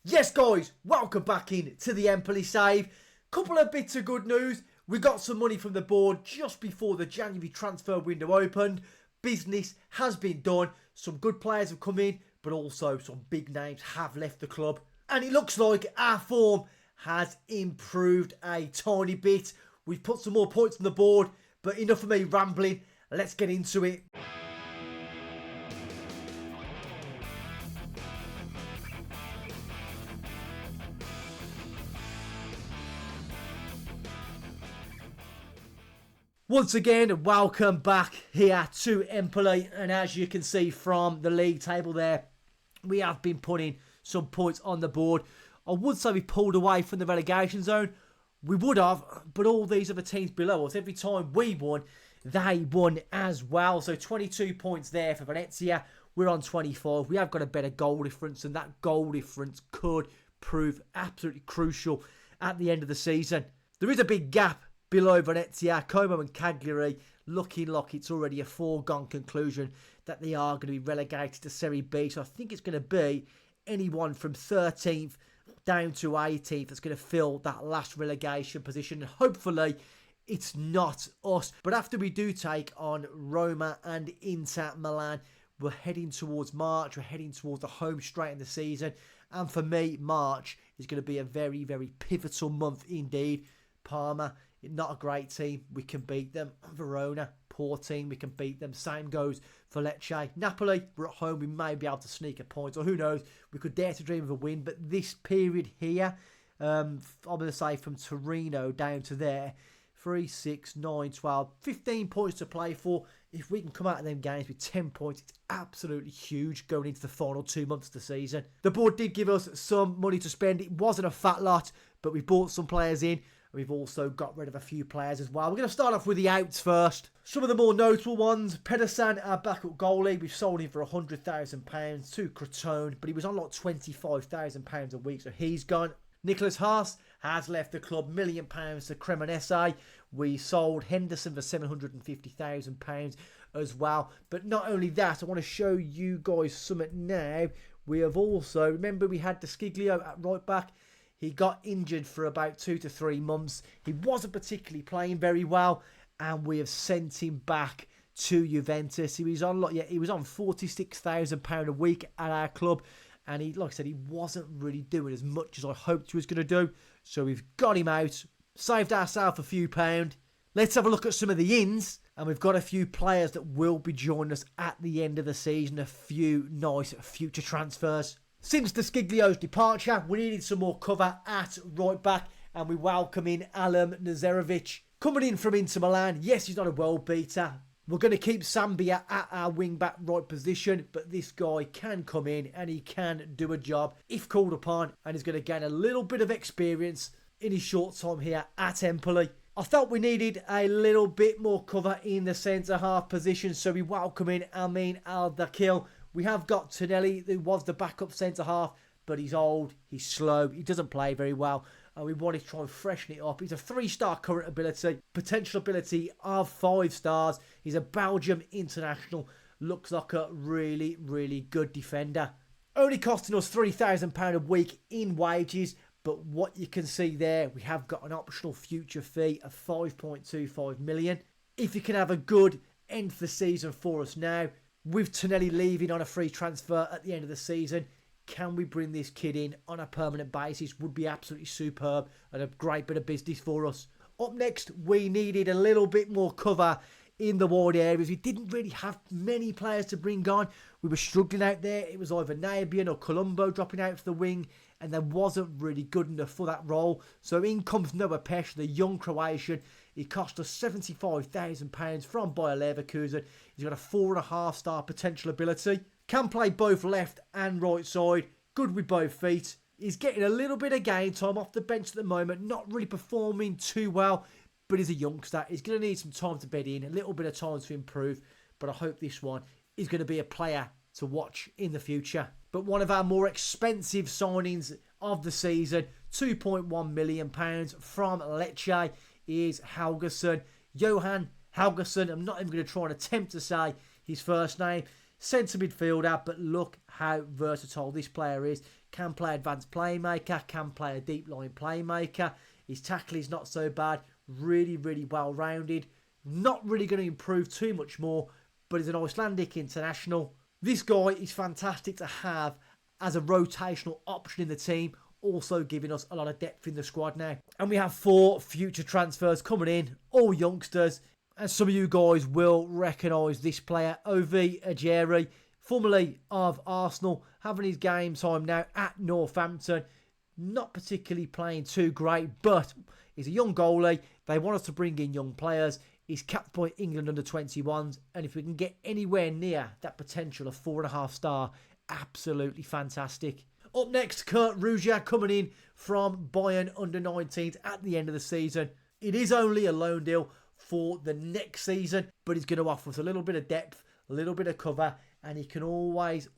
Yes guys, welcome back in to the Empoli save. Couple of bits of good news. We got some money from the board just before the January transfer window opened. Business has been done. Some good players have come in, but also some big names have left the club. And it looks like our form has improved a tiny bit. We've put some more points on the board, but enough of me rambling. Let's get into it. Once again, welcome back here to Empoli, and as you can see from the league table there, we have been putting some points on the board. I would say we pulled away from the relegation zone. We would have, but all these other teams below us, every time we won, they won as well. So 22 points there for Venezia. We're on 25. We have got a better goal difference, and that goal difference could prove absolutely crucial at the end of the season. There is a big gap below Venezia. Como and Cagliari looking like it's already a foregone conclusion that they are going to be relegated to Serie B. So I think it's going to be anyone from 13th down to 18th that's going to fill that last relegation position. And hopefully it's not us. But after we do take on Roma and Inter Milan, we're heading towards March. We're heading towards the home straight in the season. And for me, March is going to be a very, very pivotal month indeed. Parma, not a great team. We can beat them. Verona, poor team. We can beat them. Same goes for Lecce. Napoli, we're at home. We may be able to sneak a point. Or who knows? We could dare to dream of a win. But this period here, I'm going to say from Torino down to there, 3, 6, 9, 12, 15 points to play for. If we can come out of them games with 10 points, it's absolutely huge going into the final 2 months of the season. The board did give us some money to spend. It wasn't a fat lot, but we bought some players in. We've also got rid of a few players as well. We're going to start off with the outs first. Some of the more notable ones. Pedersen, our backup goalie. We've sold him for £100,000 to Crotone, but he was on like £25,000 a week, so he's gone. Nicholas Haas has left the club, £1 million to Cremonese. We sold Henderson for £750,000 as well. But not only that, I want to show you guys something now. We have also, remember we had Desciglio at right back. He got injured for about 2 to 3 months. He wasn't particularly playing very well, and we have sent him back to Juventus. He was on £46,000 a week at our club, and he, like I said, he wasn't really doing as much as I hoped he was going to do. So we've got him out, saved ourselves a few pound. Let's have a look at some of the ins, and we've got a few players that will be joining us at the end of the season. A few nice future transfers. Since Desciglio's departure, we needed some more cover at right back, and we welcome in Alam Nazarevic. Coming in from Inter Milan, yes, he's not a world beater. We're going to keep Sambia at our wing-back right position, but this guy can come in and he can do a job if called upon, and he's going to gain a little bit of experience in his short time here at Empoli. I felt we needed a little bit more cover in the centre-half position, so we welcome in Amin Al-Dakil. We have got Tonelli, who was the backup centre-half, but he's old, he's slow, he doesn't play very well, and we wanted to try and freshen it up. He's a 3-star current ability, potential ability of 5 stars. He's a Belgium international, looks like a really, really good defender. Only costing us £3,000 a week in wages, but what you can see there, we have got an optional future fee of £5.25 million. If you can have a good end for the season for us now, with Tonelli leaving on a free transfer at the end of the season, can we bring this kid in on a permanent basis? Would be absolutely superb and a great bit of business for us. Up next, we needed a little bit more cover in the wide areas. We didn't really have many players to bring on. We were struggling out there. It was either Nabian or Colombo dropping out to the wing, and there wasn't really good enough for that role. So in comes Noah Pesh, the young Croatian. He cost us £75,000 from Bayer Leverkusen. He's got a 4.5-star potential ability. Can play both left and right side. Good with both feet. He's getting a little bit of game time off the bench at the moment. Not really performing too well, but he's a youngster. He's going to need some time to bed in, a little bit of time to improve. But I hope this one is going to be a player to watch in the future. But one of our more expensive signings of the season, £2.1 million from Lecce, is Helgason. Johan Helgason. I'm not even going to try and attempt to say his first name. Centre midfielder, but look how versatile this player is. Can play advanced playmaker, can play a deep line playmaker. His tackle is not so bad. Really, really well rounded. Not really going to improve too much more, but he's an Icelandic international. This guy is fantastic to have as a rotational option in the team, also giving us a lot of depth in the squad now. And we have 4 future transfers coming in, all youngsters. And some of you guys will recognise this player, Ovi Ajeri, formerly of Arsenal, having his game time now at Northampton. Not particularly playing too great, but he's a young goalie. They want us to bring in young players. He's capped by England under-21s, and if we can get anywhere near that potential of 4.5 star, absolutely fantastic. Up next, Kurt Ruja coming in from Bayern under-19s at the end of the season. It is only a loan deal for the next season, but he's going to offer us a little bit of depth, a little bit of cover, and he can always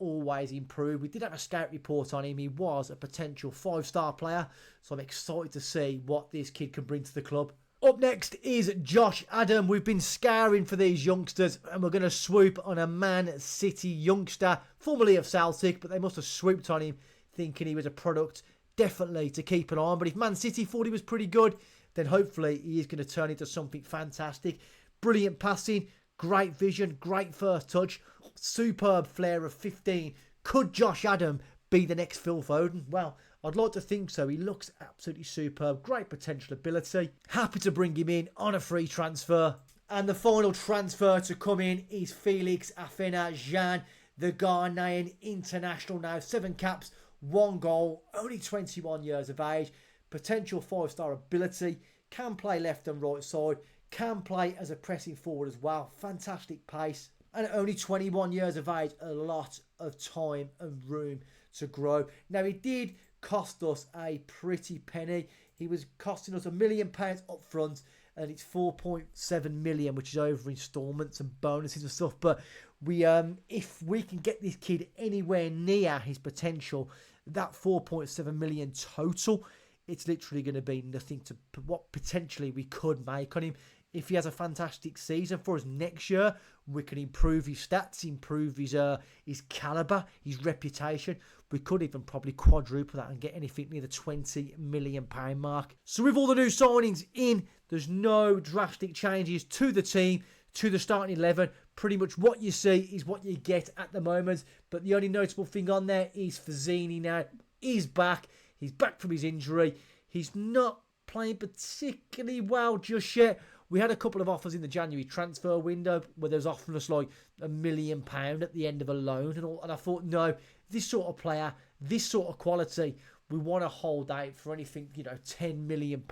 improve. We did have a scout report on him. He was a potential 5-star player, so I'm excited to see what this kid can bring to the club. Up next is Josh Adam. We've been scouring for these youngsters, and we're going to swoop on a Man City youngster, formerly of Celtic, but they must have swooped on him thinking he was a product definitely to keep an eye on. But if Man City thought he was pretty good, then hopefully he is going to turn into something fantastic. Brilliant passing, great vision, great first touch, superb flair of 15. Could Josh Adam be the next Phil Foden? Well, I'd like to think so. He looks absolutely superb. Great potential ability. Happy to bring him in on a free transfer. And the final transfer to come in is Felix Afena-Jean, the Ghanaian international now. 7 caps, 1 goal, only 21 years of age. Potential 5-star ability. Can play left and right side. Can play as a pressing forward as well. Fantastic pace. And only 21 years of age. A lot of time and room to grow. Now, he did cost us a pretty penny. He was costing us £1 million up front, and it's 4.7 million, which is over instalments and bonuses and stuff. But we, if we can get this kid anywhere near his potential, that 4.7 million total, it's literally going to be nothing to what potentially we could make on him. If he has a fantastic season for us next year, we can improve his stats, improve his calibre, his reputation. We could even probably quadruple that and get anything near the £20 million mark. So with all the new signings in, there's no drastic changes to the team, to the starting 11. Pretty much what you see is what you get at the moment. But the only notable thing on there is Fazzini now is back. He's back from his injury. He's not playing particularly well just yet. We had a couple of offers in the January transfer window where they was offering us like £1 million at the end of a loan and all. And I thought, no, this sort of player, this sort of quality, we want to hold out for anything, £10 million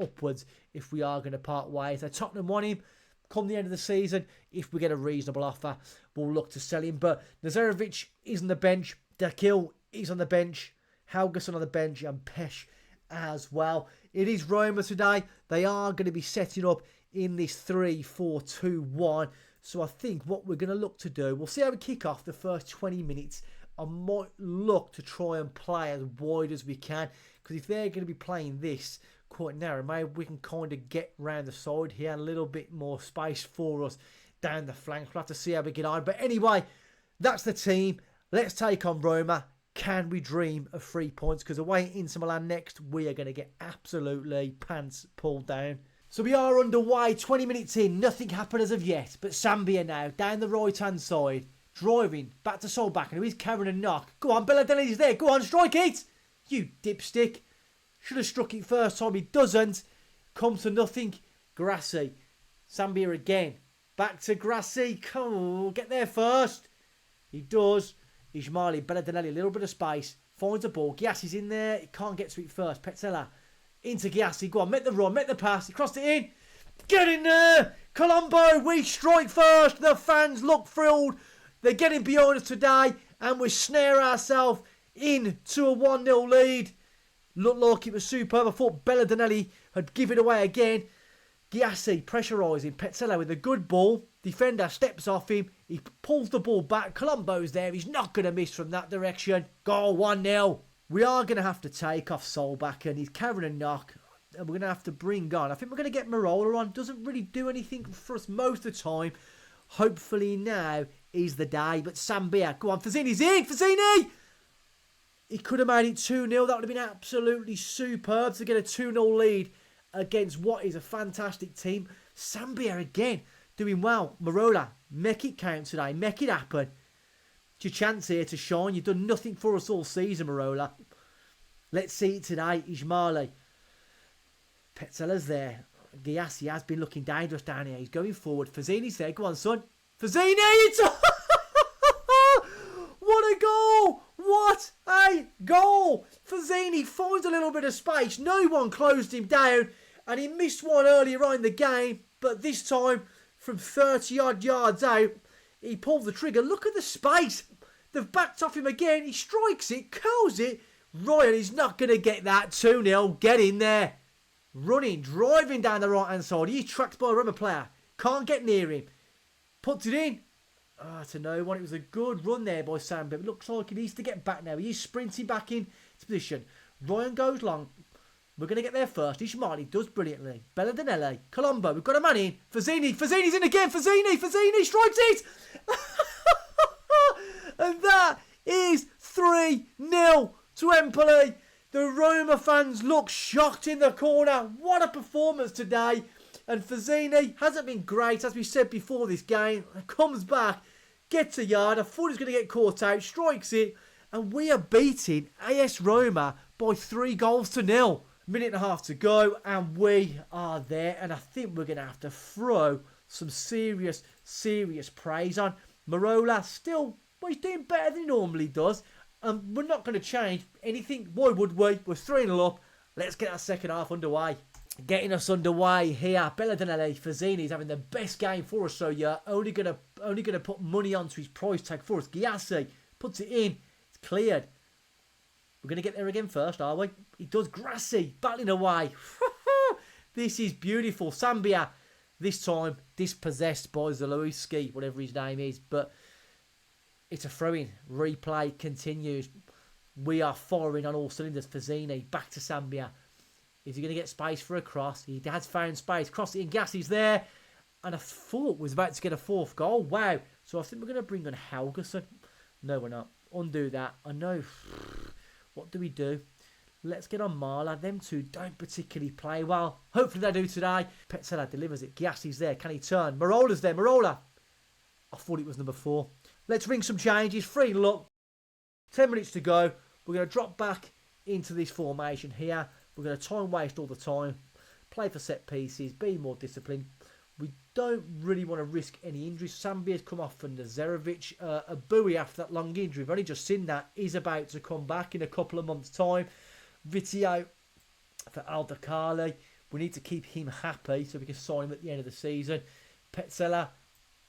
upwards if we are going to part ways. So Tottenham want him. Come the end of the season, if we get a reasonable offer, we'll look to sell him. But Nazarevic is on the bench. Dakil is on the bench. Helgason on the bench and Pesh as well. It is Roma today. They are going to be setting up in this 3-4-2-1. So I think what we're going to look to do, we'll see how we kick off the first 20 minutes. I might look to try and play as wide as we can, because if they're going to be playing this quite narrow, maybe we can kind of get round the side here, a little bit more space for us down the flanks. We'll have to see how we get on. But anyway, that's the team. Let's take on Roma. Can we dream of 3 points? Because away in Inter Milan next, we are going to get absolutely pants pulled down. So we are underway, 20 minutes in, nothing happened as of yet. But Zambia now, down the right-hand side, driving back to Solbakken, who is carrying a knock. Go on, Belladeli's there, go on, strike it! You dipstick. Should have struck it first time, he doesn't. Comes to nothing. Grassi. Zambia again. Back to Grassi, come on, get there first. He does. Ismaili, Belladeli, a little bit of space. Finds a ball, Giassi's in there, he can't get to it first. Petzela. Into Giassi, go on, make the run, make the pass, he crossed it in. Get in there! Colombo, we strike first. The fans look thrilled. They're getting behind us today, and we snare ourselves into a 1-0 lead. Looked like it was superb. I thought Belladinelli had given it away again. Giassi pressurising Petzela with a good ball. Defender steps off him. He pulls the ball back. Colombo's there. He's not going to miss from that direction. Goal 1-0. We are going to have to take off Solbakken. He's carrying a knock. And we're going to have to bring on. I think we're going to get Marola on. Doesn't really do anything for us most of the time. Hopefully now is the day. But Zambia. Go on, Fazzini's in. Fazzini! He could have made it 2-0. That would have been absolutely superb to get a 2-0 lead against what is a fantastic team. Zambia again, doing well. Marola, make it count today. Make it happen. It's your chance here to shine. You've done nothing for us all season, Marola. Let's see it today. Ismaili. Petzela's there. Giassi has been looking dangerous down here. He's going forward. Fazzini's there. Go on, son. Fazzini! It's... What a goal! What a goal! Fazzini finds a little bit of space. No one closed him down. And he missed one earlier on in the game. But this time, from 30-odd yards out, he pulled the trigger. Look at the space. They've backed off him again. He strikes it, curls it. Ryan is not going to get that 2-0. Get in there. Running, driving down the right-hand side. He's tracked by a rubber player. Can't get near him. Puts it in. To no one. It was a good run there by Sam, but it looks like he needs to get back now. He's sprinting back in his position. Ryan goes long. We're going to get there first. Ismaili does brilliantly. Belladinelli. Colombo. We've got a man in. Fazzini. Fazzini's in again. Fazzini strikes it. And that is 3-0 to Empoli. The Roma fans look shocked in the corner. What a performance today. And Fazzini hasn't been great, as we said before this game. Comes back, gets a yard. I thought he was going to get caught out, strikes it. And we are beating AS Roma by 3-0. Minute and a half to go, and we are there. And I think we're going to have to throw some serious praise on. Marola still, well, he's doing better than he normally does. We're not going to change anything. Why would we? We're 3-0 up. Let's get our second half underway. Getting us underway here. Belladinelli, Fazzini's having the best game for us so yeah. Only gonna put money onto his price tag for us. Giassi puts it in. It's cleared. We're gonna get there again first, are we? He does. Grassi battling away. This is beautiful. Zambia this time dispossessed by Zalewski, whatever his name is, but it's a throw-in. Replay continues. We are firing on all cylinders. Fazzini back to Zambia. Is he going to get space for a cross? He has found space. Cross it in. Gassi's there. And I thought was about to get a fourth goal. Wow. So I think we're going to bring on Helgeson. No, we're not. Undo that. I know. What do we do? Let's get on Marla. Them two don't particularly play well. Hopefully they do today. Petzela delivers it. Gassi's there. Can he turn? Marola's there. Marola. I thought it was number 4. Let's ring some changes. 3-0. 10 minutes to go. We're going to drop back into this formation here. We're going to time waste all the time. Play for set pieces. Be more disciplined. We don't really want to risk any injuries. Sambia's come off for Nazarevic. A buoy after that long injury. We've only just seen that. He's about to come back in a couple of months' time. Vittio for Aldakali. We need to keep him happy so we can sign him at the end of the season. Petzela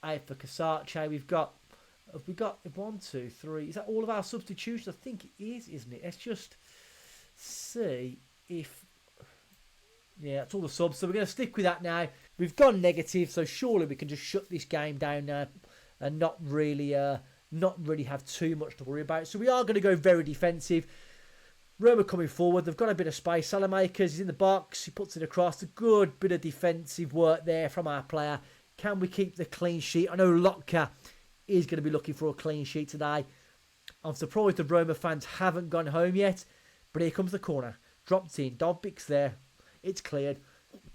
out for Casace. We've got 1, 2, 3. Is that all of our substitutions? I think it is, isn't it? Let's just see if... Yeah, that's all the subs. So we're going to stick with that now. We've gone negative, so surely we can just shut this game down now and not really have too much to worry about. So we are going to go very defensive. Roma coming forward. They've got a bit of space. Salamakers is in the box. He puts it across. A good bit of defensive work there from our player. Can we keep the clean sheet? I know Lotka is going to be looking for a clean sheet today. I'm surprised the Roma fans haven't gone home yet. But here comes the corner. Dropped in. Dobbik's there. It's cleared.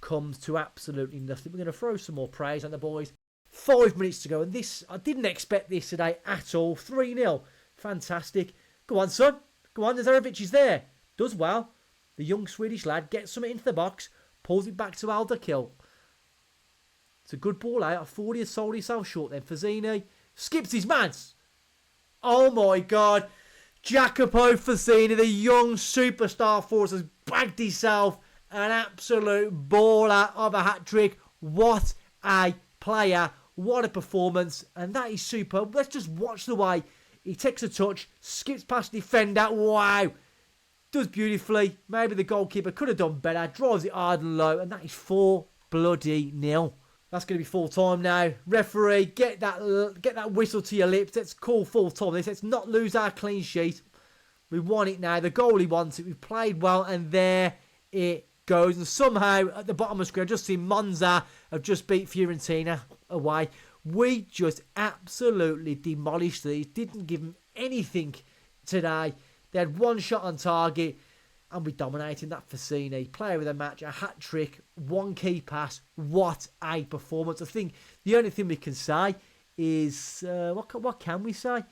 Comes to absolutely nothing. We're going to throw some more praise on the boys. 5 minutes to go. And this, I didn't expect this today at all. 3-0. Fantastic. Go on, son. Go on. Nazarevic is there. Does well. The young Swedish lad gets something into the box. Pulls it back to Aldakil. It's a good ball out. I thought he had sold himself short then. Fazzini skips his mans. Oh my God. Jacopo Fazzini, the young superstar for us, has bagged himself an absolute baller of a hat-trick. What a player. What a performance. And that is superb. Let's just watch the way he takes a touch, skips past the defender. Wow. Does beautifully. Maybe the goalkeeper could have done better. Drives it hard and low. And that is 4-0. That's going to be full time now. Referee, get that whistle to your lips. Let's call full time. Let's not lose our clean sheet. We want it now. The goalie wants it. We've played well. And there it goes. And somehow, at the bottom of the screen, I've just seen Monza have just beat Fiorentina away. We just absolutely demolished these. Didn't give them anything today. They had one shot on target, and we dominated that. Fazzini, player of the match, a hat-trick, one key pass. What a performance. I think the only thing we can say is, what can we say?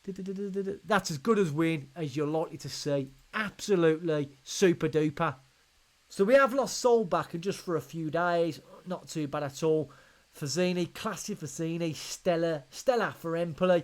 That's as good as win as you're likely to see. Absolutely super duper. So we have lost Solbakken just for a few days. Not too bad at all. Fazzini, classic Fazzini, Stella for Empoli.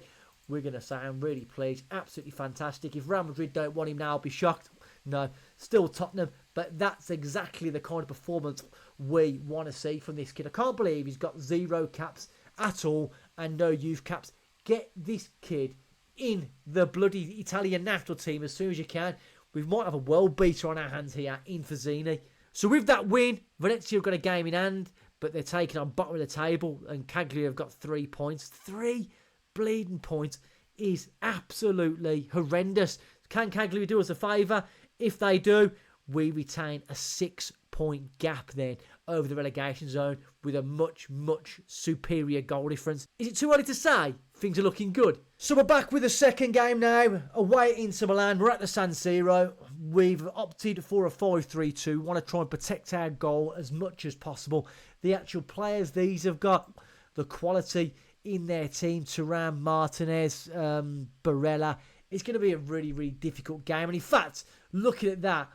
We're going to say I'm really pleased. Absolutely fantastic. If Real Madrid don't want him now, I'll be shocked. No, still Tottenham. But that's exactly the kind of performance we want to see from this kid. I can't believe he's got 0 caps at all and no youth caps. Get this kid in the bloody Italian national team as soon as you can. We might have a world beater on our hands here in Fazzini. So with that win, Valencia have got a game in hand, but they're taking on bottom of the table, and Cagliari have got 3 points. 3 bleeding points is absolutely horrendous. Can Cagliari do us a favour? If they do, we retain a 6-point gap then over the relegation zone with a much, much superior goal difference. Is it too early to say? Things are looking good. So we're back with the second game now. Away at Inter Milan. We're at the San Siro. We've opted for a 5-3-2. We want to try and protect our goal as much as possible. The actual players these have got, the quality in their team, Thuram, Martinez, Barella. It's going to be a really, really difficult game. And in fact, looking at that,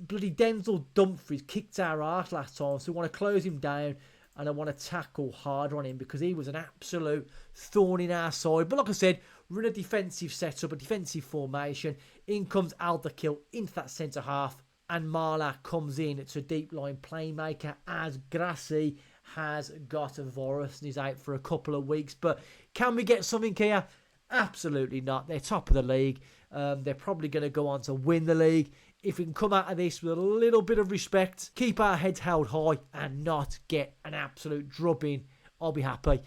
bloody Denzel Dumfries kicked our arse last time, so we want to close him down, and I want to tackle harder on him because he was an absolute thorn in our side. But like I said, we're in a defensive setup, a defensive formation. In comes Alderkill into that centre half, and Marla comes in to deep line playmaker as Grassi has got a virus and is out for a couple of weeks. But can we get something here? Absolutely not. They're top of the league. They're probably going to go on to win the league. If we can come out of this with a little bit of respect, keep our heads held high and not get an absolute drubbing, I'll be happy.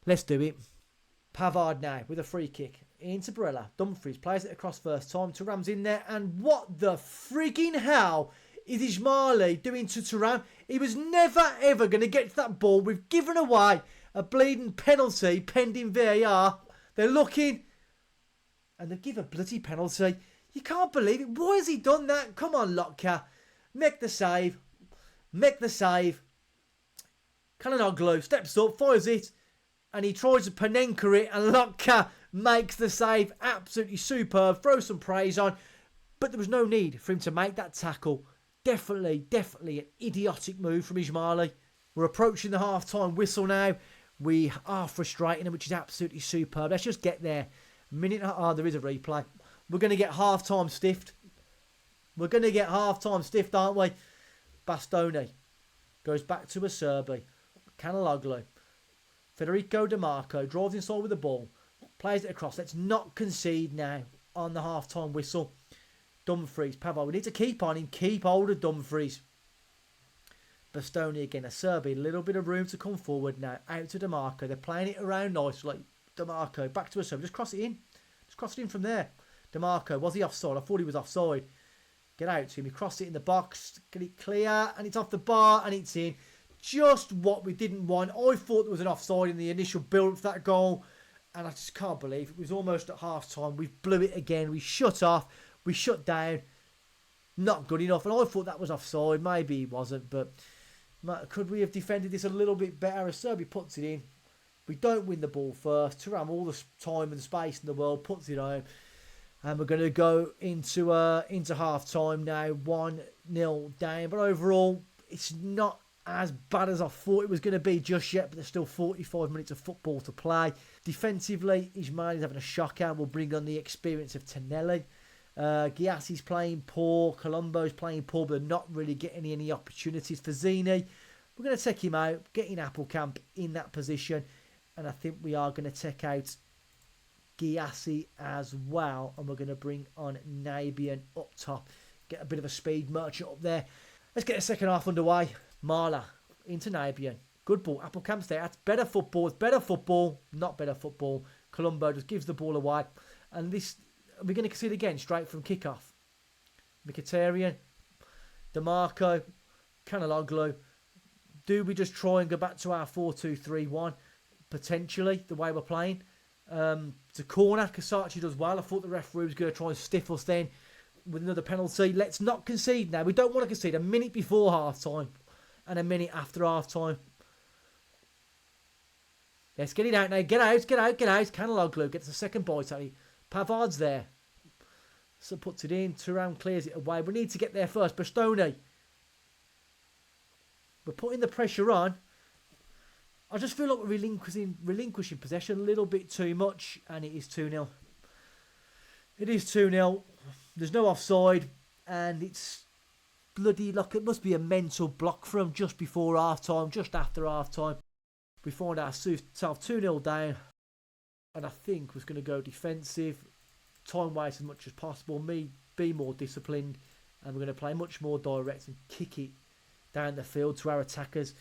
Let's do it. Pavard now with a free kick into Barella. Dumfries plays it across first time. Thuram's in there. And what the frigging hell is Ismaili doing to Thuram? He was never ever going to get to that ball. We've given away a bleeding penalty pending VAR. They're looking and they give a bloody penalty. You can't believe it. Why has he done that? Come on, Lotka. Make the save. Make the save. Kalinoglu steps up, fires it, and he tries to Panenka it, and Lotka makes the save. Absolutely superb. Throw some praise on. But there was no need for him to make that tackle. Definitely an idiotic move from Ismaili. We're approaching the half-time whistle now. We are frustrating him, which is absolutely superb. Let's just get there. There is a replay. We're going to get half-time stiffed. We're going to get half-time stiffed, aren't we? Bastoni goes back to Acerbi. Canaloglu. Federico Di Marco drives inside with the ball. Plays it across. Let's not concede now on the half-time whistle. Dumfries. Pavard. We need to keep on him. Keep hold of Dumfries. Bastoni again. Acerbi. A little bit of room to come forward now. Out to Di Marco. They're playing it around nicely. Di Marco. Back to Acerbi. Just cross it in. Just cross it in from there. Di Marco, was he offside? I thought he was offside. Get out to him. He crossed it in the box. Get it clear. And it's off the bar. And it's in. Just what we didn't want. I thought there was an offside in the initial build for that goal. And I just can't believe it was almost at half time. We blew it again. We shut off. We shut down. Not good enough. And I thought that was offside. Maybe he wasn't. But could we have defended this a little bit better? Acerbi puts it in. We don't win the ball first. Thuram, all the time and space in the world, puts it home. And we're going to go into half-time now, 1-0 down. But overall, it's not as bad as I thought it was going to be just yet, but there's still 45 minutes of football to play. Defensively, Ismaili's having a shocker. We'll bring on the experience of Tonelli. Giassi's playing poor. Colombo's playing poor, but they're not really getting any opportunities. Fazzini, we're going to take him out, getting Appelkamp in that position. And I think we are going to take out Giassi as well, and we're going to bring on Nabian up top, get a bit of a speed merchant up there. Let's get the second half underway. Marla into Nabian, good ball. Appelkamp's there. That's better football. It's better football, not better football. Colombo just gives the ball away, and this we're going to concede again straight from kickoff. Mkhitaryan, Di Marco, Canaloglu. Do we just try and go back to our 4-2-3-1? Potentially, the way we're playing. It's a corner. Kasachi does well. I thought the referee was going to try and stiff us then with another penalty. Let's not concede now. We don't want to concede a minute before half-time and a minute after half-time. Let's get it out now. Get out, get out, get out. Canaloglu gets a second bite at it. Pavard's there. So puts it in. Thuram clears it away. We need to get there first. Bastoni. We're putting the pressure on. I just feel like we're relinquishing possession a little bit too much. And it is 2-0. It is 2-0. There's no offside. And it's bloody like it must be a mental block for him just before half-time, just after half-time. We find ourselves 2-0 down. And I think was going to go defensive. Time waste as much as possible. Me be more disciplined. And we're going to play much more direct and kick it down the field to our attackers.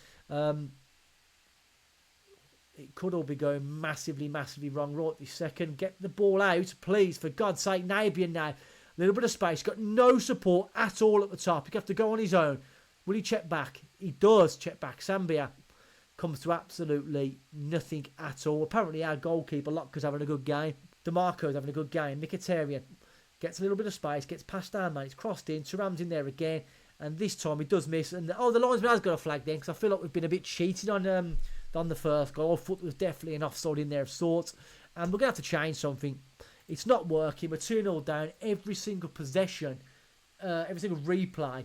It could all be going massively, massively wrong right this second. Get the ball out, please. For God's sake, Nabian now. A little bit of space. Got no support at all at the top. He'd have to go on his own. Will he check back? He does check back. Sambia comes to absolutely nothing at all. Apparently our goalkeeper, Locker's having a good game. DeMarco's having a good game. Mkhitaryan gets a little bit of space. Gets past our man. It's crossed in. Thuram's in there again. And this time he does miss. And the linesman has got a flag then because I feel like we've been a bit cheated on the first goal. I thought there was definitely an offside in there of sorts. And we're going to have to change something. It's not working. We're 2-0 down. Every single possession, every single replay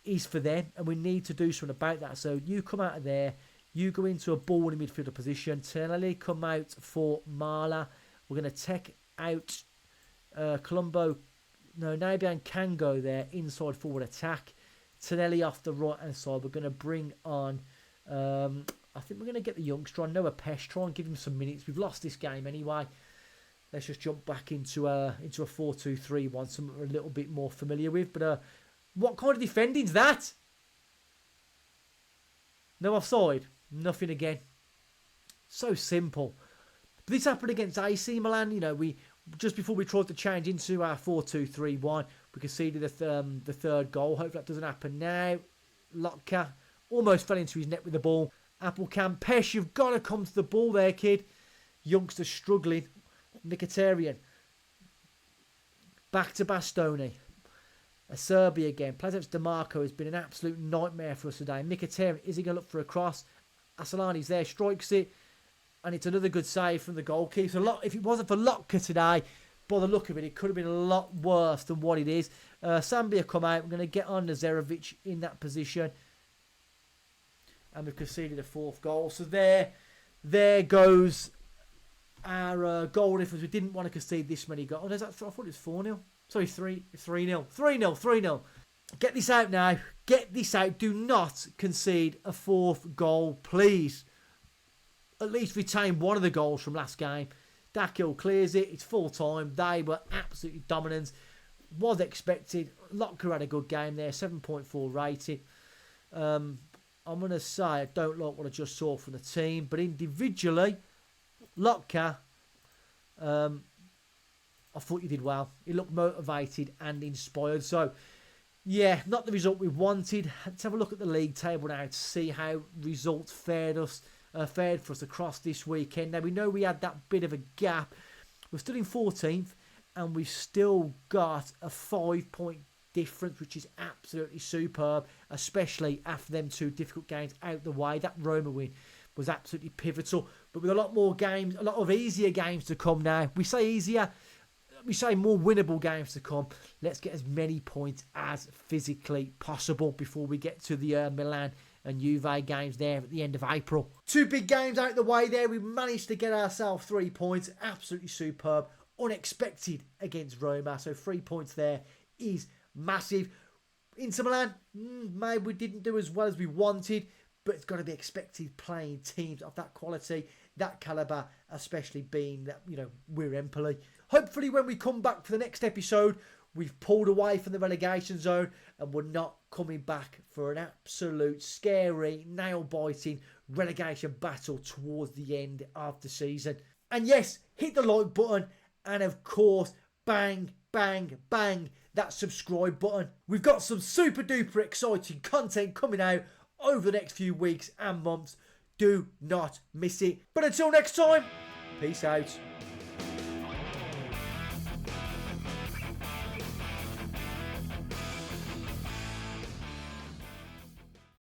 is for them. And we need to do something about that. So you come out of there. You go into a ball in midfielder position. Tonelli come out for Marla. We're going to take out Colombo. No, Nabian can go there. Inside forward attack. Tonelli off the right hand side. We're going to bring on... I think we're going to get the youngster on Noah Pesh. Try and give him some minutes. We've lost this game anyway. Let's just jump back into a 4-2-3-1. Something we're a little bit more familiar with. But what kind of defending's that? No offside. Nothing again. So simple. But this happened against AC Milan. You know, we just before we tried to change into our 4-2-3-1, we conceded the third goal. Hopefully that doesn't happen now. Lotka almost fell into his net with the ball. Applecam, Pesh, you've got to come to the ball there, kid. Youngster struggling. Mkhitaryan. Back to Bastoni. Serbia again. Placeps DeMarco has been an absolute nightmare for us today. Mkhitaryan, is he going to look for a cross? Asalani's there, strikes it. And it's another good save from the goalkeeper. So if it wasn't for Lotka today, by the look of it, it could have been a lot worse than what it is. Sambia come out. We're going to get on Nazarevic in that position. And we've conceded a fourth goal. So there goes our goal difference. We didn't want to concede this many goals. I thought it was 4-0. Sorry, 3-0. 3-0. Get this out now. Get this out. Do not concede a fourth goal, please. At least retain one of the goals from last game. Dakil clears it. It's full time. They were absolutely dominant. Was expected. Lotka had a good game there. 7.4 rated. I'm going to say I don't like what I just saw from the team. But individually, Lotka, I thought you did well. He looked motivated and inspired. So, yeah, not the result we wanted. Let's have a look at the league table now to see how results fared for us across this weekend. Now, we know we had that bit of a gap. We're still in 14th, and we've still got a 5-point difference, which is absolutely superb, especially after them two difficult games out the way. That Roma win was absolutely pivotal. But with a lot more games, a lot of easier games to come now. We say easier, we say more winnable games to come. Let's get as many points as physically possible before we get to the Milan and Juve games there at the end of April. Two big games out the way there. We managed to get ourselves 3 points. Absolutely superb. Unexpected against Roma. So 3 points there is massive. Inter Milan, maybe we didn't do as well as we wanted, but it's got to be expected playing teams of that quality, that calibre, especially being that, you know, we're Empoli. Hopefully when we come back for the next episode, we've pulled away from the relegation zone and we're not coming back for an absolute scary, nail-biting relegation battle towards the end of the season. And yes, hit the like button and of course, bang, bang, bang, that subscribe button. We've got some super duper exciting content coming out over the next few weeks and months. Do not miss it. But until next time, peace out.